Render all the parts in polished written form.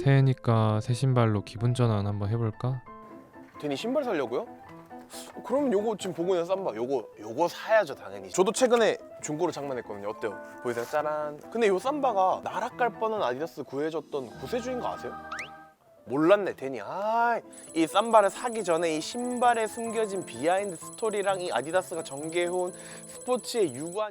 새해니까 새 신발로 기분 전환 한번 해볼까? 데니 신발 사려고요? 그럼 요거 지금 보고 있는 삼바 요거 사야죠 당연히. 저도 최근에 중고로 장만했거든요. 어때요? 보이세요? 짜란. 근데 요 삼바가 나락갈 뻔한 아디다스 구해줬던 구세주인 거 아세요? 몰랐네 데니. 이 삼바를 사기 전에 이 신발에 숨겨진 비하인드 스토리랑 이 아디다스가 전개해온 스포츠의 유관.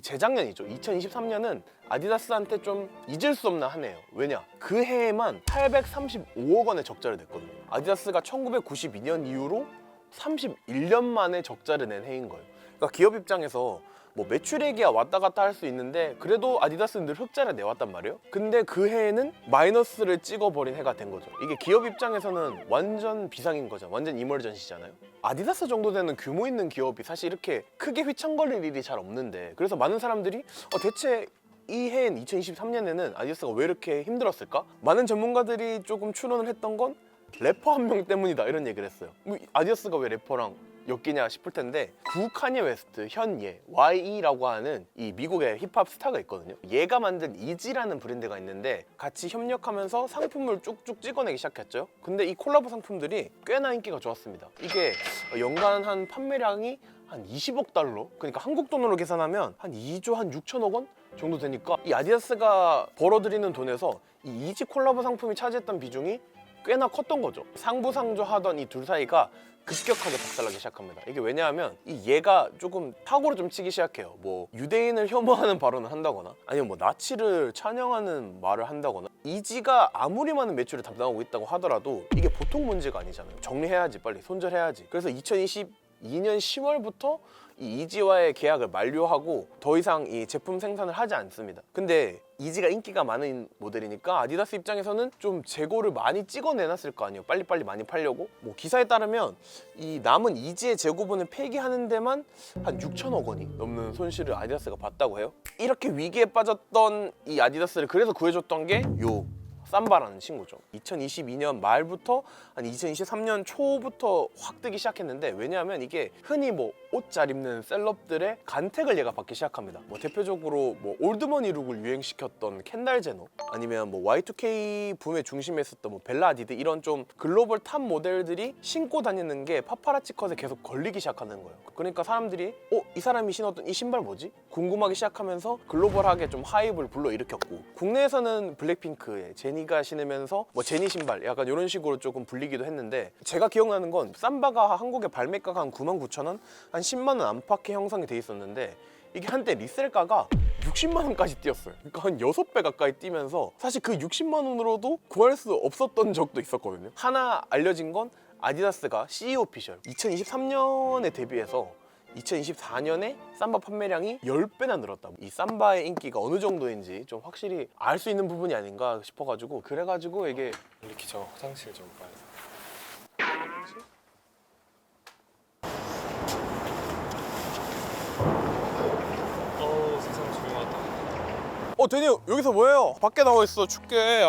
재작년이죠. 2023년은 아디다스한테 좀 잊을 수 없는 한 해예요. 왜냐? 그 해에만 835억 원의 적자를 냈거든요. 아디다스가 1992년 이후로 31년 만에 적자를 낸 해인 거예요. 그러니까 기업 입장에서 뭐 매출액이야 왔다 갔다 할 수 있는데 그래도 아디다스는 늘 흑자를 내왔단 말이에요. 근데 그 해에는 마이너스를 찍어버린 해가 된 거죠. 이게 기업 입장에서는 완전 비상인 거죠. 완전 이머전시잖아요. 아디다스 정도 되는 규모 있는 기업이 사실 이렇게 크게 휘청거릴 일이 잘 없는데, 그래서 많은 사람들이 대체 이 해인 2023년에는 아디다스가 왜 이렇게 힘들었을까? 많은 전문가들이 조금 추론을 했던 건 래퍼 한 명 때문이다 이런 얘기를 했어요. 아디다스가 왜 래퍼랑 엮이냐 싶을 텐데, 구 카니에 웨스트 현예 YE라고 하는 이 미국의 힙합 스타가 있거든요. 얘가 만든 이지라는 브랜드가 있는데 같이 협력하면서 상품을 쭉쭉 찍어내기 시작했죠. 근데 이 콜라보 상품들이 꽤나 인기가 좋았습니다. 이게 연간 한 판매량이 한 20억 달러, 그러니까 한국 돈으로 계산하면 한 2조 한 6천억 원 정도 되니까 이 아디다스가 벌어들이는 돈에서 이 이지 콜라보 상품이 차지했던 비중이 꽤나 컸던 거죠. 상부상조하던 이 둘 사이가 급격하게 박살나기 시작합니다. 이게 왜냐하면 이 얘가 조금 사고를 좀 치기 시작해요. 뭐 유대인을 혐오하는 발언을 한다거나 아니면 뭐 나치를 찬양하는 말을 한다거나. 이지가 아무리 많은 매출을 담당하고 있다고 하더라도 이게 보통 문제가 아니잖아요. 정리해야지, 빨리 손절해야지. 그래서 2022년 10월부터 이 이지와의 계약을 만료하고 더 이상 이 제품 생산을 하지 않습니다. 근데 이지가 인기가 많은 모델이니까 아디다스 입장에서는 좀 재고를 많이 찍어내놨을 거 아니에요. 빨리빨리 많이 팔려고. 뭐 기사에 따르면 이 남은 이지의 재고분을 폐기하는 데만 한 6천억 원이 넘는 손실을 아디다스가 봤다고 해요. 이렇게 위기에 빠졌던 이 아디다스를 그래서 구해줬던 게 요 삼바라는 친구죠. 2022년 말부터 한 2023년 초부터 확 뜨기 시작했는데, 왜냐하면 이게 흔히 뭐 옷 잘 입는 셀럽들의 간택을 얘가 받기 시작합니다. 뭐 대표적으로 뭐 올드머니 룩을 유행시켰던 켄달 제너, 아니면 뭐 Y2K 붐의 중심에 있었던 뭐 벨라 하디드, 이런 좀 글로벌 탑 모델들이 신고 다니는 게 파파라치 컷에 계속 걸리기 시작하는 거예요. 그러니까 사람들이 이 사람이 신었던 이 신발 뭐지? 궁금하기 시작하면서 글로벌하게 좀 하이브를 불러일으켰고, 국내에서는 블랙핑크의 제니가 신으면서 뭐 제니 신발 약간 이런 식으로 조금 불리기도 했는데, 제가 기억나는 건 삼바가 한국에 발매가가 한 99,000원, 한 10만 원 안팎의 형성이 돼 있었는데 이게 한때 리셀가가 60만 원까지 뛰었어요. 그러니까 한 6배 가까이 뛰면서 사실 그 60만 원으로도 구할 수 없었던 적도 있었거든요. 하나 알려진 건 아디다스가 CE 오피셜 2023년에 대비해서 2024년에 삼바 판매량이 10배나 늘었다. 이 삼바의 인기가 어느 정도인지 좀 확실히 알 수 있는 부분이 아닌가 싶어가지고, 그래가지고 이게 이렇게 저 화장실 좀 가요. 세상 조용하다. 데니 여기서 뭐해요? 밖에 나와 있어. 춥게.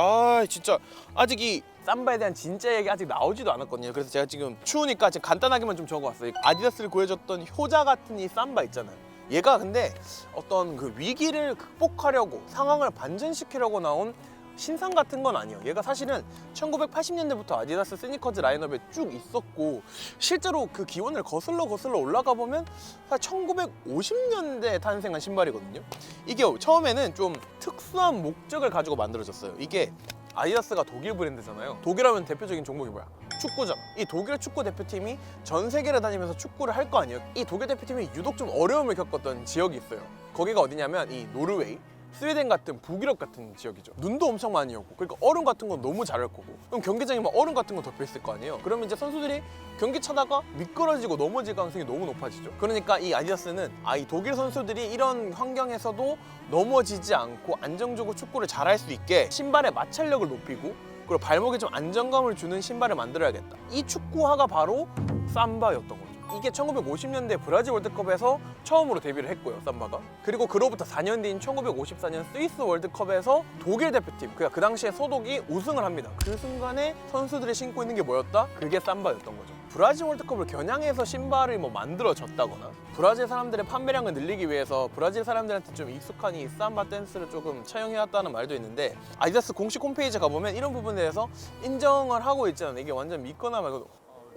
진짜 아직 이 삼바에 대한 진짜 얘기 아직 나오지도 않았거든요. 그래서 제가 지금 추우니까 지금 간단하게만 좀 적어왔어요. 아디다스를 구해줬던 효자 같은 이 삼바 있잖아요. 얘가 근데 어떤 그 위기를 극복하려고, 상황을 반전시키려고 나온 신상 같은 건 아니에요. 얘가 사실은 1980년대부터 아디다스 스니커즈 라인업에 쭉 있었고, 실제로 그 기원을 거슬러 올라가 보면 사실 1950년대에 탄생한 신발이거든요. 이게 처음에는 좀 특수한 목적을 가지고 만들어졌어요. 이게 아디다스가 독일 브랜드잖아요. 독일하면 대표적인 종목이 뭐야? 축구잖아. 이 독일 축구 대표팀이 전 세계를 다니면서 축구를 할 거 아니에요. 이 독일 대표팀이 유독 좀 어려움을 겪었던 지역이 있어요. 거기가 어디냐면 이 노르웨이, 스웨덴 같은 북유럽 같은 지역이죠. 눈도 엄청 많이 오고, 그러니까 얼음 같은 건 너무 잘할 거고, 그럼 경기장에 막 얼음 같은 거 덮여 있을 거 아니에요. 그러면 이제 선수들이 경기 차다가 미끄러지고 넘어질 가능성이 너무 높아지죠. 그러니까 이 아디다스는 이 독일 선수들이 이런 환경에서도 넘어지지 않고 안정적으로 축구를 잘할 수 있게 신발의 마찰력을 높이고, 그리고 발목에 좀 안정감을 주는 신발을 만들어야겠다. 이 축구화가 바로 삼바였던 거죠. 이게 1950년대 브라질 월드컵에서 처음으로 데뷔를 했고요, 삼바가. 그리고 그로부터 4년 뒤인 1954년 스위스 월드컵에서 독일 대표팀, 그러니까 그 당시에 소독이 우승을 합니다. 그 순간에 선수들이 신고 있는 게 뭐였다? 그게 삼바였던 거죠. 브라질 월드컵을 겨냥해서 신발을 뭐 만들어졌다거나 브라질 사람들의 판매량을 늘리기 위해서 브라질 사람들한테 좀 익숙한 이 삼바 댄스를 조금 차용해왔다는 말도 있는데 아디다스 공식 홈페이지에 가보면 이런 부분에 대해서 인정을 하고 있잖아요. 이게 완전 믿거나 말고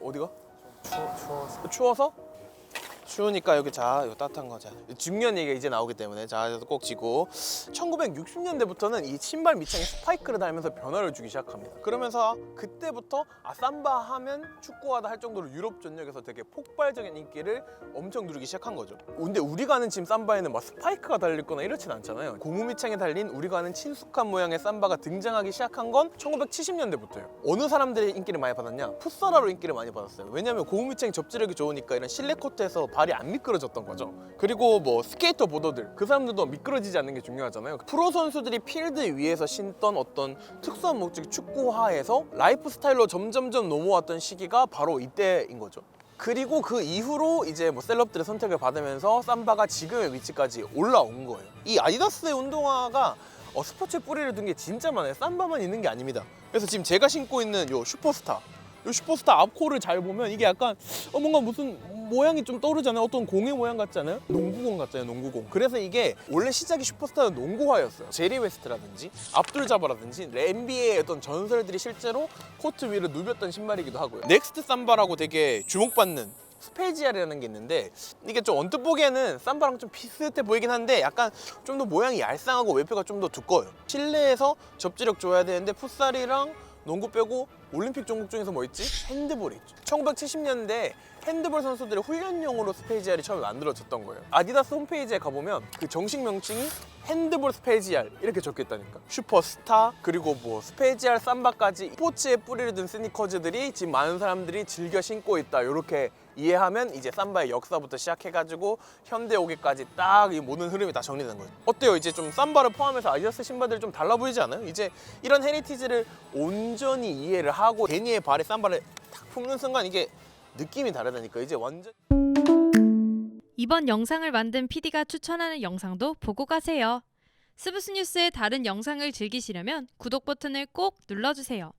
어디가? 추워서 추워서? 추우니까 여기 자 이거 따뜻한 거 자 중요한 얘기가 이제 나오기 때문에 자 그래서 꼭 지고 1960년대부터는 이 신발 밑창에 스파이크를 달면서 변화를 주기 시작합니다. 그러면서 그때부터 삼바 하면 축구하다 할 정도로 유럽 전역에서 되게 폭발적인 인기를 엄청 누리기 시작한 거죠. 근데 우리가 아는 지금 삼바에는 막 스파이크가 달릴 거나 이렇진 않잖아요. 고무 밑창에 달린 우리가 아는 친숙한 모양의 삼바가 등장하기 시작한 건 1970년대부터예요. 어느 사람들이 인기를 많이 받았냐? 풋사라로 인기를 많이 받았어요. 왜냐면 고무 밑창이 접지력이 좋으니까 이런 실내 코트에서 발이 안 미끄러졌던 거죠. 그리고 뭐 스케이터 보더들 그 사람들도 미끄러지지 않는 게 중요하잖아요. 프로 선수들이 필드 위에서 신던 어떤 특수한 목적의 축구화에서 라이프 스타일로 점점점 넘어왔던 시기가 바로 이때인 거죠. 그리고 그 이후로 이제 뭐 셀럽들의 선택을 받으면서 삼바가 지금의 위치까지 올라온 거예요. 이 아디다스의 운동화가 스포츠에 뿌리를 둔 게 진짜 많아요. 삼바만 있는 게 아닙니다. 그래서 지금 제가 신고 있는 요 슈퍼스타 이 슈퍼스타 앞코를 잘 보면 이게 약간 뭔가 무슨 모양이 좀 떠오르잖아요. 어떤 공의 모양 같지 않아요? 농구공 같잖아요. 농구공. 그래서 이게 원래 시작이 슈퍼스타는 농구화였어요. 제리 웨스트라든지 압둘 자바라든지 NBA의 어떤 전설들이 실제로 코트 위를 누볐던 신발이기도 하고요. 넥스트 삼바라고 되게 주목받는 스페지알이라는 게 있는데 이게 좀 언뜻 보기에는 삼바랑 좀 비슷해 보이긴 한데 약간 좀 더 모양이 얄쌍하고 외표가 좀 더 두꺼워요. 실내에서 접지력 좋아야 되는데 풋살이랑 농구 빼고 올림픽 종목 중에서 뭐 있지? 핸드볼이 있죠. 1970년대 핸드볼 선수들의 훈련용으로 스페지알이 처음에 만들어졌던 거예요. 아디다스 홈페이지에 가보면 그 정식 명칭이 핸드볼 스페지알 이렇게 적혀 있다니까. 슈퍼스타 그리고 뭐 스페지알 삼바까지 스포츠에 뿌리를 둔 스니커즈들이 지금 많은 사람들이 즐겨 신고 있다. 이렇게 이해하면 이제 삼바의 역사부터 시작해가지고 현대 오기까지 딱 이 모든 흐름이 다 정리된 거예요. 어때요? 이제 좀 삼바를 포함해서 아디다스 신발들이 좀 달라 보이지 않아요? 이제 이런 헤리티지를 온전히 이해를 하고 데니의 발에 삼바를 탁 품는 순간 이게 느낌이 다르다니까. 이제 완전 이번 영상을 만든 PD가 추천하는 영상도 보고 가세요. 스브스 뉴스의 다른 영상을 즐기시려면 구독 버튼을 꼭 눌러주세요.